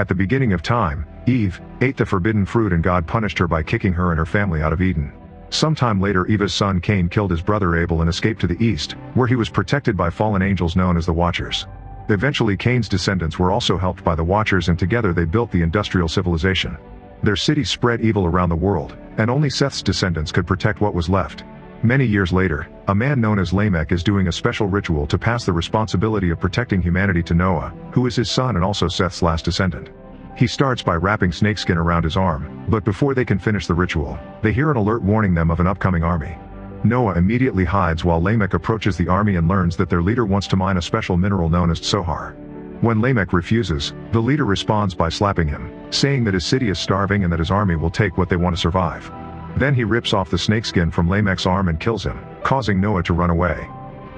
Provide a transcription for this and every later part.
At the beginning of time, Eve ate the forbidden fruit and God punished her by kicking her and her family out of Eden. Sometime later Eva's son Cain killed his brother Abel and escaped to the east, where he was protected by fallen angels known as the Watchers. Eventually Cain's descendants were also helped by the Watchers and together they built the industrial civilization. Their city spread evil around the world, and only Seth's descendants could protect what was left. Many years later, a man known as Lamech is doing a special ritual to pass the responsibility of protecting humanity to Noah, who is his son and also Seth's last descendant. He starts by wrapping snakeskin around his arm, but before they can finish the ritual, they hear an alert warning them of an upcoming army. Noah immediately hides while Lamech approaches the army and learns that their leader wants to mine a special mineral known as Tsohar. When Lamech refuses, the leader responds by slapping him, saying that his city is starving and that his army will take what they want to survive. Then he rips off the snakeskin from Lamech's arm and kills him, causing Noah to run away.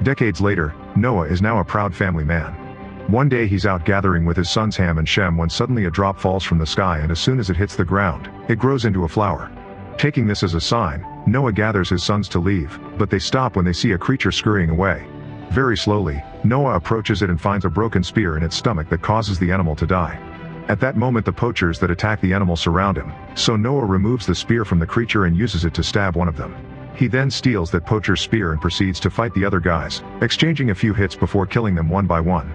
Decades later, Noah is now a proud family man. One day he's out gathering with his sons Ham and Shem when suddenly a drop falls from the sky and as soon as it hits the ground, it grows into a flower. Taking this as a sign, Noah gathers his sons to leave, but they stop when they see a creature scurrying away. Very slowly, Noah approaches it and finds a broken spear in its stomach that causes the animal to die. At that moment the poachers that attack the animal surround him, so Noah removes the spear from the creature and uses it to stab one of them. He then steals that poacher's spear and proceeds to fight the other guys, exchanging a few hits before killing them one by one.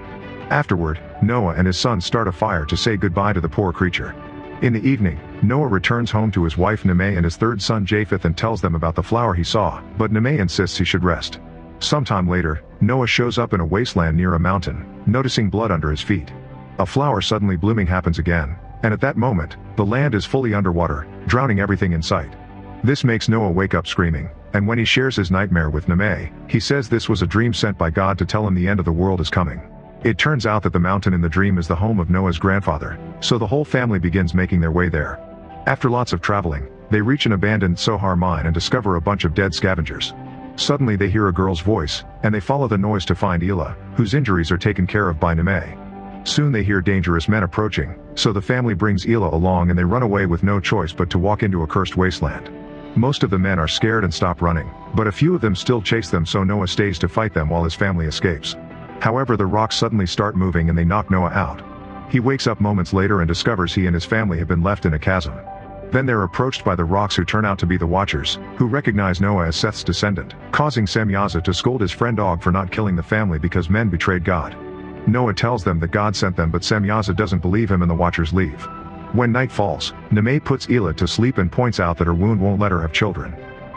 Afterward, Noah and his sons start a fire to say goodbye to the poor creature. In the evening, Noah returns home to his wife Nemeh and his third son Japheth and tells them about the flower he saw, but Nemeh insists he should rest. Sometime later, Noah shows up in a wasteland near a mountain, noticing blood under his feet. A flower suddenly blooming happens again, and at that moment, the land is fully underwater, drowning everything in sight. This makes Noah wake up screaming, and when he shares his nightmare with Nemeh, he says this was a dream sent by God to tell him the end of the world is coming. It turns out that the mountain in the dream is the home of Noah's grandfather, so the whole family begins making their way there. After lots of traveling, they reach an abandoned Tsohar mine and discover a bunch of dead scavengers. Suddenly they hear a girl's voice, and they follow the noise to find Elah, whose injuries are taken care of by Nemeh. Soon they hear dangerous men approaching, so the family brings Elah along and they run away with no choice but to walk into a cursed wasteland. Most of the men are scared and stop running, but a few of them still chase them so Noah stays to fight them while his family escapes. However, the rocks suddenly start moving and they knock Noah out. He wakes up moments later and discovers he and his family have been left in a chasm. Then they're approached by the rocks who turn out to be the Watchers, who recognize Noah as Seth's descendant, causing Semyaza to scold his friend Og for not killing the family because men betrayed God. Noah tells them that God sent them but Semyaza doesn't believe him and the Watchers leave. When night falls, Nemeh puts Elah to sleep and points out that her wound won't let her have children.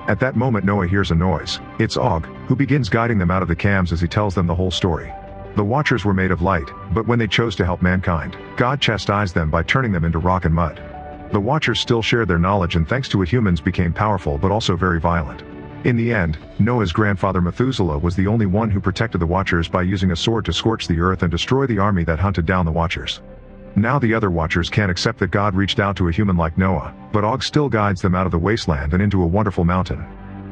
At that moment Noah hears a noise. It's Og, who begins guiding them out of the cams as he tells them the whole story. The Watchers were made of light, but when they chose to help mankind, God chastised them by turning them into rock and mud. The Watchers still shared their knowledge and thanks to it humans became powerful but also very violent. In the end, Noah's grandfather Methuselah was the only one who protected the Watchers by using a sword to scorch the earth and destroy the army that hunted down the Watchers. Now the other Watchers can't accept that God reached out to a human like Noah, but Og still guides them out of the wasteland and into a wonderful mountain.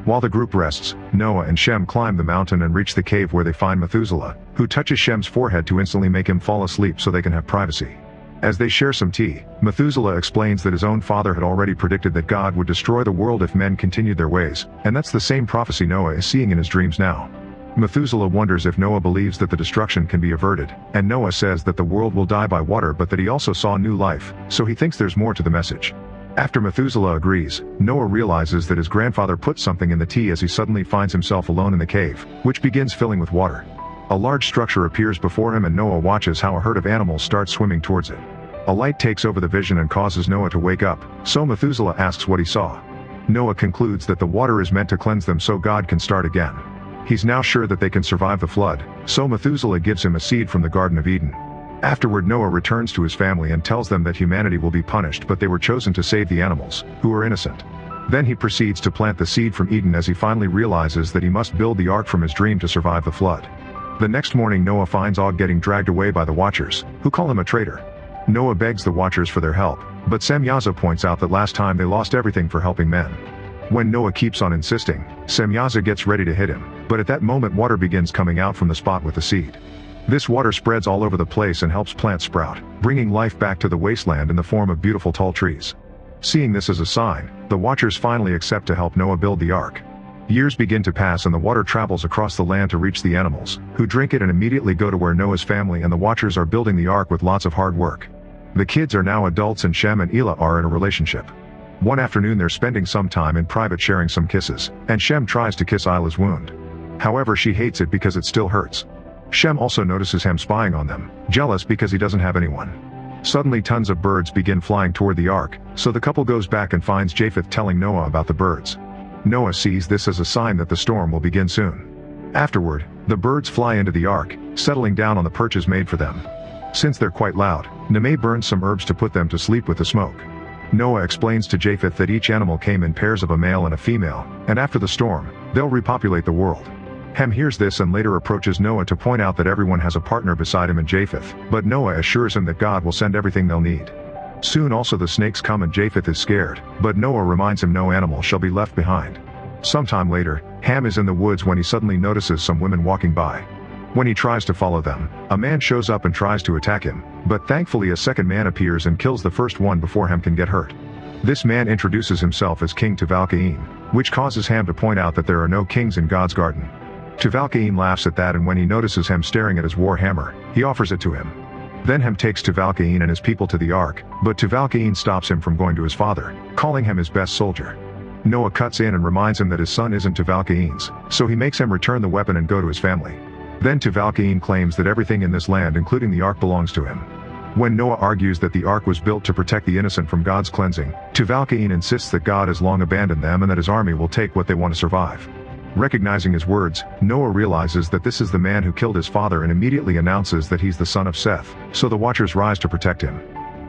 While the group rests, Noah and Shem climb the mountain and reach the cave where they find Methuselah, who touches Shem's forehead to instantly make him fall asleep so they can have privacy. As they share some tea, Methuselah explains that his own father had already predicted that God would destroy the world if men continued their ways, and that's the same prophecy Noah is seeing in his dreams now. Methuselah wonders if Noah believes that the destruction can be averted, and Noah says that the world will die by water but that he also saw new life, so he thinks there's more to the message. After Methuselah agrees, Noah realizes that his grandfather put something in the tea as he suddenly finds himself alone in the cave, which begins filling with water. A large structure appears before him and Noah watches how a herd of animals start swimming towards it. A light takes over the vision and causes Noah to wake up, so Methuselah asks what he saw. Noah concludes that the water is meant to cleanse them so God can start again. He's now sure that they can survive the flood, so Methuselah gives him a seed from the Garden of Eden. Afterward Noah returns to his family and tells them that humanity will be punished but they were chosen to save the animals, who are innocent. Then he proceeds to plant the seed from Eden as he finally realizes that he must build the ark from his dream to survive the flood. The next morning Noah finds Og getting dragged away by the Watchers, who call him a traitor. Noah begs the Watchers for their help, but Semyaza points out that last time they lost everything for helping men. When Noah keeps on insisting, Semyaza gets ready to hit him, but at that moment water begins coming out from the spot with the seed. This water spreads all over the place and helps plants sprout, bringing life back to the wasteland in the form of beautiful tall trees. Seeing this as a sign, the Watchers finally accept to help Noah build the ark. Years begin to pass and the water travels across the land to reach the animals, who drink it and immediately go to where Noah's family and the Watchers are building the ark with lots of hard work. The kids are now adults and Shem and Hila are in a relationship. One afternoon they're spending some time in private sharing some kisses, and Shem tries to kiss Hila's wound. However, she hates it because it still hurts. Shem also notices Ham spying on them, jealous because he doesn't have anyone. Suddenly tons of birds begin flying toward the ark, so the couple goes back and finds Japheth telling Noah about the birds. Noah sees this as a sign that the storm will begin soon. Afterward, the birds fly into the ark, settling down on the perches made for them. Since they're quite loud, Nameh burns some herbs to put them to sleep with the smoke. Noah explains to Japheth that each animal came in pairs of a male and a female, and after the storm, they'll repopulate the world. Ham hears this and later approaches Noah to point out that everyone has a partner beside him in Japheth, but Noah assures him that God will send everything they'll need. Soon also the snakes come and Japheth is scared, but Noah reminds him no animal shall be left behind. Sometime later, Ham is in the woods when he suddenly notices some women walking by. When he tries to follow them, a man shows up and tries to attack him, but thankfully a second man appears and kills the first one before Ham can get hurt. This man introduces himself as King Tuval-Cain, which causes Ham to point out that there are no kings in God's garden. Tuval-Cain laughs at that, and when he notices Ham staring at his war hammer, he offers it to him. Then Ham takes Tuval-Cain and his people to the ark, but Tuval-Cain stops him from going to his father, calling him his best soldier. Noah cuts in and reminds him that his son isn't Tuval-Cain's, so he makes him return the weapon and go to his family. Then Tuval-Cain claims that everything in this land including the ark belongs to him. When Noah argues that the ark was built to protect the innocent from God's cleansing, Tuval-Cain insists that God has long abandoned them and that his army will take what they want to survive. Recognizing his words, Noah realizes that this is the man who killed his father and immediately announces that he's the son of Seth, so the Watchers rise to protect him.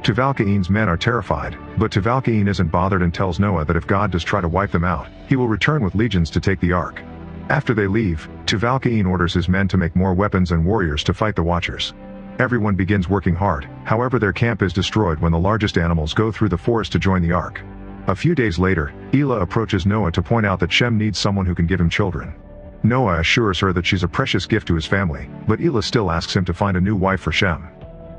Tuval-Cain's men are terrified, but Tuval-Cain isn't bothered and tells Noah that if God does try to wipe them out, he will return with legions to take the ark. After they leave, Tuval-Cain orders his men to make more weapons and warriors to fight the Watchers. Everyone begins working hard, however their camp is destroyed when the largest animals go through the forest to join the ark. A few days later, Hila approaches Noah to point out that Shem needs someone who can give him children. Noah assures her that she's a precious gift to his family, but Hila still asks him to find a new wife for Shem.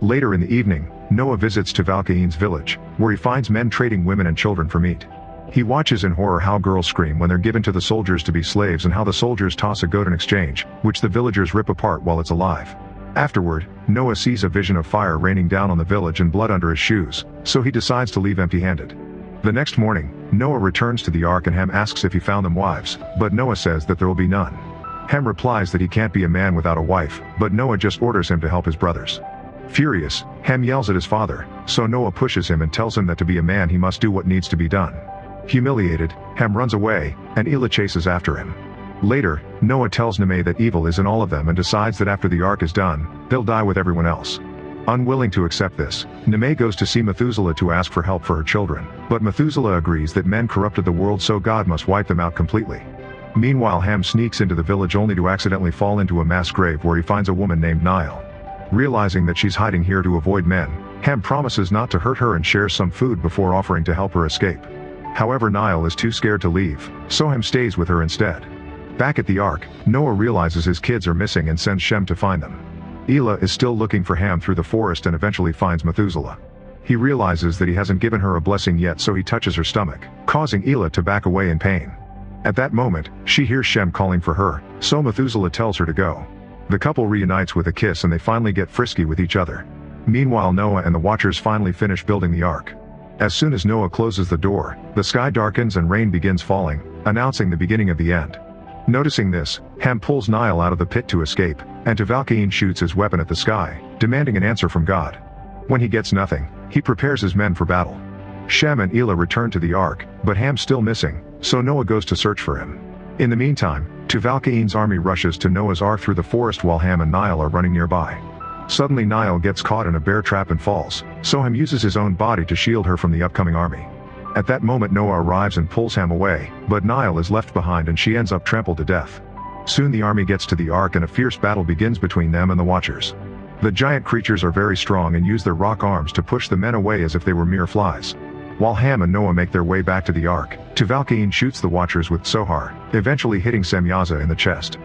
Later in the evening, Noah visits Tuval-Cain's village, where he finds men trading women and children for meat. He watches in horror how girls scream when they're given to the soldiers to be slaves and how the soldiers toss a goat in exchange, which the villagers rip apart while it's alive. Afterward, Noah sees a vision of fire raining down on the village and blood under his shoes, so he decides to leave empty-handed. The next morning, Noah returns to the ark and Ham asks if he found them wives, but Noah says that there will be none. Ham replies that he can't be a man without a wife, but Noah just orders him to help his brothers. Furious, Ham yells at his father, so Noah pushes him and tells him that to be a man he must do what needs to be done. Humiliated, Ham runs away, and Hila chases after him. Later, Noah tells Nameh that evil is in all of them and decides that after the ark is done, they'll die with everyone else. Unwilling to accept this, Nameh goes to see Methuselah to ask for help for her children, but Methuselah agrees that men corrupted the world so God must wipe them out completely. Meanwhile, Ham sneaks into the village only to accidentally fall into a mass grave where he finds a woman named Nile. Realizing that she's hiding here to avoid men, Ham promises not to hurt her and shares some food before offering to help her escape. However, Nile is too scared to leave, so Ham stays with her instead. Back at the ark, Noah realizes his kids are missing and sends Shem to find them. Hila is still looking for Ham through the forest and eventually finds Methuselah. He realizes that he hasn't given her a blessing yet, so he touches her stomach, causing Hila to back away in pain. At that moment, she hears Shem calling for her, so Methuselah tells her to go. The couple reunites with a kiss and they finally get frisky with each other. Meanwhile, Noah and the Watchers finally finish building the ark. As soon as Noah closes the door, the sky darkens and rain begins falling, announcing the beginning of the end. Noticing this, Ham pulls Nile out of the pit to escape, and Tuval-Cain shoots his weapon at the sky, demanding an answer from God. When he gets nothing, he prepares his men for battle. Shem and Hila return to the ark, but Ham's still missing, so Noah goes to search for him. In the meantime, Tuval-Cain's army rushes to Noah's ark through the forest while Ham and Nile are running nearby. Suddenly Nile gets caught in a bear trap and falls, so Ham uses his own body to shield her from the upcoming army. At that moment Noah arrives and pulls Ham away, but Nile is left behind and she ends up trampled to death. Soon the army gets to the ark and a fierce battle begins between them and the Watchers. The giant creatures are very strong and use their rock arms to push the men away as if they were mere flies. While Ham and Noah make their way back to the ark, Tuval-Cain shoots the Watchers with Sohar, eventually hitting Semyaza in the chest.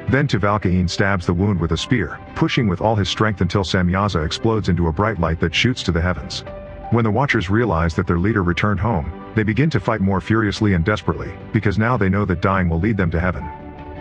Then Tuval-Cain stabs the wound with a spear, pushing with all his strength until Semyaza explodes into a bright light that shoots to the heavens. When the Watchers realize that their leader returned home, they begin to fight more furiously and desperately, because now they know that dying will lead them to heaven.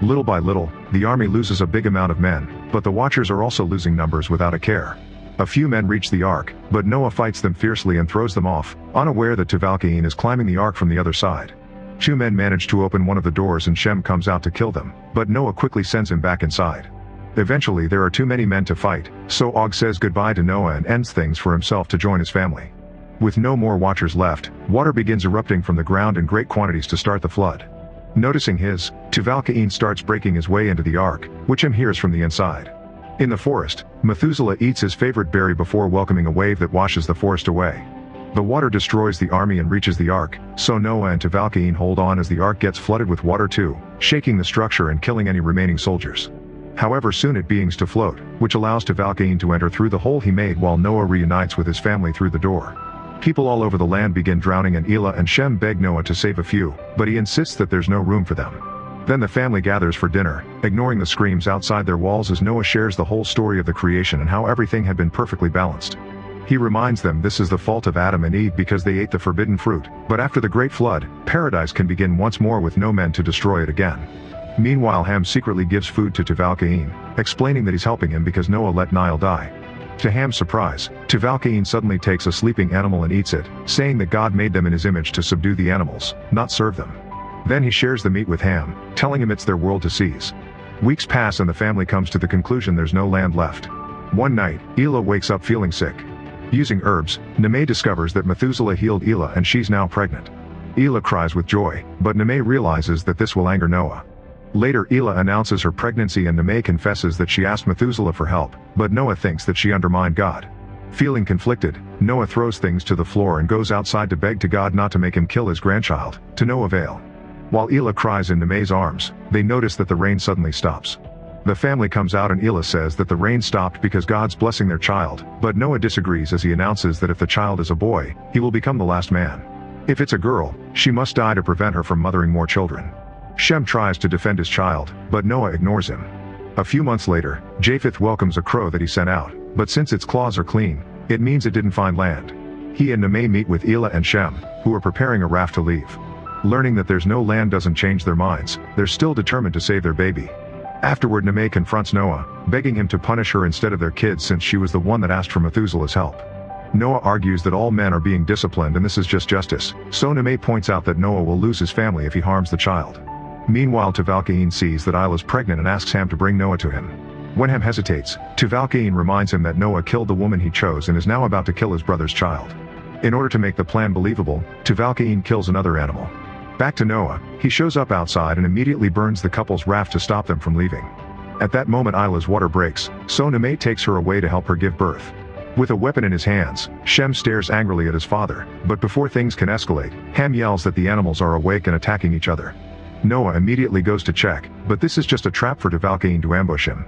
Little by little, the army loses a big amount of men, but the Watchers are also losing numbers without a care. A few men reach the ark, but Noah fights them fiercely and throws them off, unaware that Tuval-Cain is climbing the ark from the other side. 2 men manage to open one of the doors and Shem comes out to kill them, but Noah quickly sends him back inside. Eventually there are too many men to fight, so Og says goodbye to Noah and ends things for himself to join his family. With no more watchers left, water begins erupting from the ground in great quantities to start the flood. Noticing his, Tuval-Cain starts breaking his way into the ark, which Shem hears from the inside. In the forest, Methuselah eats his favorite berry before welcoming a wave that washes the forest away. The water destroys the army and reaches the ark, so Noah and Tuval-Cain hold on as the ark gets flooded with water too, shaking the structure and killing any remaining soldiers. However, soon it begins to float, which allows Tuval-Cain to enter through the hole he made while Noah reunites with his family through the door. People all over the land begin drowning and Elah and Shem beg Noah to save a few, but he insists that there's no room for them. Then the family gathers for dinner, ignoring the screams outside their walls as Noah shares the whole story of the creation and how everything had been perfectly balanced. He reminds them this is the fault of Adam and Eve because they ate the forbidden fruit, but after the great flood, paradise can begin once more with no men to destroy it again. Meanwhile, Ham secretly gives food to Tuval-Cain, explaining that he's helping him because Noah let Nile die. To Ham's surprise, Tuval-Cain suddenly takes a sleeping animal and eats it, saying that God made them in his image to subdue the animals, not serve them. Then he shares the meat with Ham, telling him it's their world to seize. Weeks pass and the family comes to the conclusion there's no land left. One night, Elah wakes up feeling sick. Using herbs, Nameh discovers that Methuselah healed Elah and she's now pregnant. Elah cries with joy, but Nameh realizes that this will anger Noah. Later Elah announces her pregnancy and Nameh confesses that she asked Methuselah for help, but Noah thinks that she undermined God. Feeling conflicted, Noah throws things to the floor and goes outside to beg to God not to make him kill his grandchild, to no avail. While Elah cries in Nameh's arms, they notice that the rain suddenly stops. The family comes out and Elah says that the rain stopped because God's blessing their child, but Noah disagrees as he announces that if the child is a boy, he will become the last man. If it's a girl, she must die to prevent her from mothering more children. Shem tries to defend his child, but Noah ignores him. A few months later, Japheth welcomes a crow that he sent out, but since its claws are clean, it means it didn't find land. He and Nameh meet with Elah and Shem, who are preparing a raft to leave. Learning that there's no land doesn't change their minds, they're still determined to save their baby. Afterward Nameh confronts Noah, begging him to punish her instead of their kids since she was the one that asked for Methuselah's help. Noah argues that all men are being disciplined and this is just justice, so Nameh points out that Noah will lose his family if he harms the child. Meanwhile Tuval-Cain sees that Elah is pregnant and asks Ham to bring Noah to him. When Ham hesitates, Tuval-Cain reminds him that Noah killed the woman he chose and is now about to kill his brother's child. In order to make the plan believable, Tuval-Cain kills another animal. Back to Noah, he shows up outside and immediately burns the couple's raft to stop them from leaving. At that moment Elah's water breaks, so Nameh takes her away to help her give birth. With a weapon in his hands, Shem stares angrily at his father, but before things can escalate, Ham yells that the animals are awake and attacking each other. Noah immediately goes to check, but this is just a trap for Tuval-Cain to ambush him.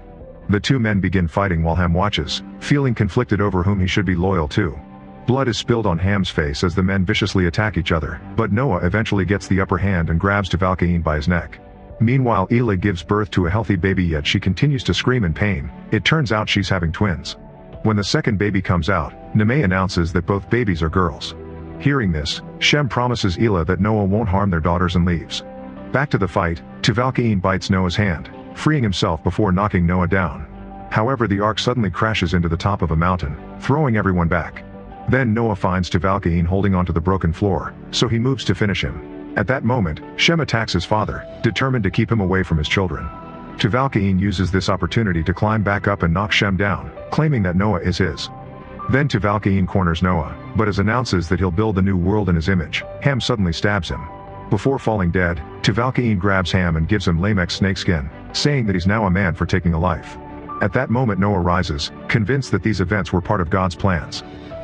The 2 men begin fighting while Ham watches, feeling conflicted over whom he should be loyal to. Blood is spilled on Ham's face as the men viciously attack each other, but Noah eventually gets the upper hand and grabs Tuval-Cain by his neck. Meanwhile Elah gives birth to a healthy baby yet she continues to scream in pain. It turns out she's having twins. When the second baby comes out, Nameh announces that both babies are girls. Hearing this, Shem promises Elah that Noah won't harm their daughters and leaves. Back to the fight, Tuval-Cain bites Noah's hand, freeing himself before knocking Noah down. However, the ark suddenly crashes into the top of a mountain, throwing everyone back. Then Noah finds Tuval-Cain holding onto the broken floor, so he moves to finish him. At that moment, Shem attacks his father, determined to keep him away from his children. Tuval-Cain uses this opportunity to climb back up and knock Shem down, claiming that Noah is his. Then Tuval-Cain corners Noah, but as announces that he'll build the new world in his image, Ham suddenly stabs him. Before falling dead, Tuval-Cain grabs Ham and gives him Lamech's snakeskin, saying that he's now a man for taking a life. At that moment Noah rises, convinced that these events were part of God's plans.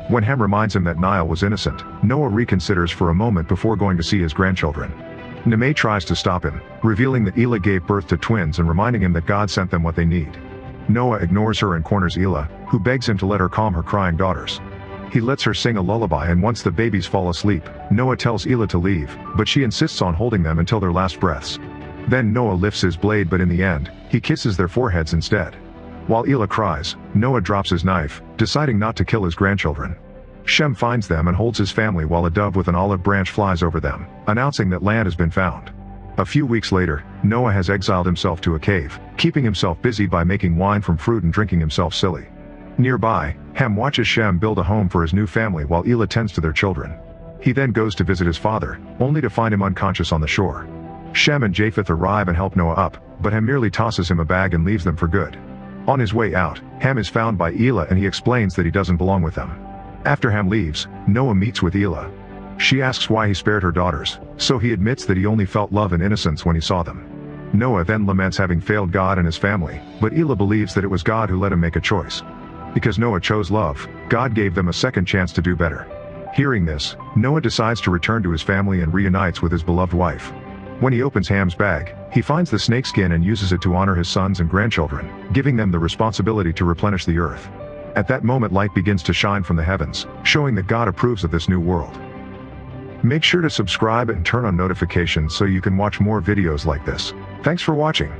When Ham reminds him that Nile was innocent, Noah reconsiders for a moment before going to see his grandchildren. Nameh tries to stop him, revealing that Elah gave birth to twins and reminding him that God sent them what they need. Noah ignores her and corners Elah, who begs him to let her calm her crying daughters. He lets her sing a lullaby and once the babies fall asleep, Noah tells Elah to leave, but she insists on holding them until their last breaths. Then Noah lifts his blade but in the end, he kisses their foreheads instead. While Elah cries, Noah drops his knife, deciding not to kill his grandchildren. Shem finds them and holds his family while a dove with an olive branch flies over them, announcing that land has been found. A few weeks later, Noah has exiled himself to a cave, keeping himself busy by making wine from fruit and drinking himself silly. Nearby, Ham watches Shem build a home for his new family while Elah tends to their children. He then goes to visit his father, only to find him unconscious on the shore. Shem and Japheth arrive and help Noah up, but Ham merely tosses him a bag and leaves them for good. On his way out, Ham is found by Elah and he explains that he doesn't belong with them. After Ham leaves, Noah meets with Elah. She asks why he spared her daughters, so he admits that he only felt love and innocence when he saw them. Noah then laments having failed God and his family, but Elah believes that it was God who let him make a choice. Because Noah chose love, God gave them a second chance to do better. Hearing this, Noah decides to return to his family and reunites with his beloved wife. When he opens Ham's bag, he finds the snakeskin and uses it to honor his sons and grandchildren, giving them the responsibility to replenish the earth. At that moment, light begins to shine from the heavens, showing that God approves of this new world. Make sure to subscribe and turn on notifications so you can watch more videos like this. Thanks for watching.